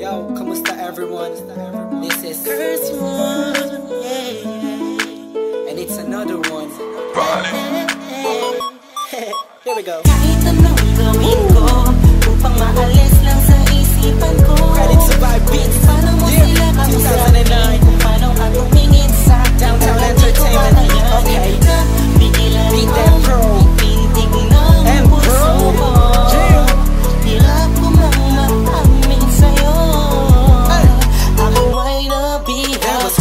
Yo, kamusta everyone? This is First One, and it's another one. Here we go. Kahit anong gawin ko upang maalis lang sa isipan ko. Credit to Vibe Beats. Paano mo sila kamusabi kung paano ka tumingin sa Downtown Entertainment. Okay. Bigilan Beat mo, that pro. pintig ng puso ko. Hirap ko mang maamin sa'yo. Ako ay nabihag.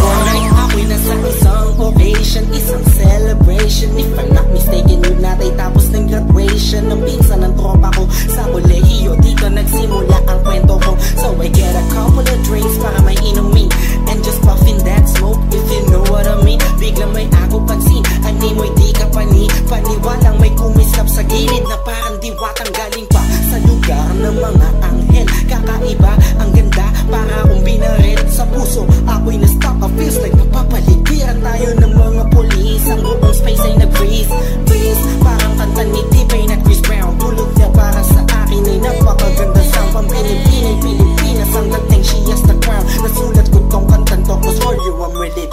Ako'y nasa isang occasion, isang celebration. If I'm not mistaken, yun natay tapos ng graduation ng pinsan ng tropa ko sa kolehiyo. Dito nagsimula ang kwento ko. So I get a couple of drinks para may inumin and just puffin that smoke, if you know what I mean. Biglang may ako pansin, ani mo'y di ka paniwalang may kumislap sa gilid na parang diwatang galing pa sa lugar ng mga anghel. Kakaiba, ang ganda, para akong binaril sa puso. Ako'y na-stop, I feels like napapaligiran tayo ng mga polis. Ang buong space ay nag-freeze, freeze, parang kanta ni T-Pain at Chris Brown. Tulog niya para sa akin ay napakaganda sound. Pang-Pilipinay, Pilipinas ang dating, she has the crown. Nasulat ko tong kantan to, cause for you I'm really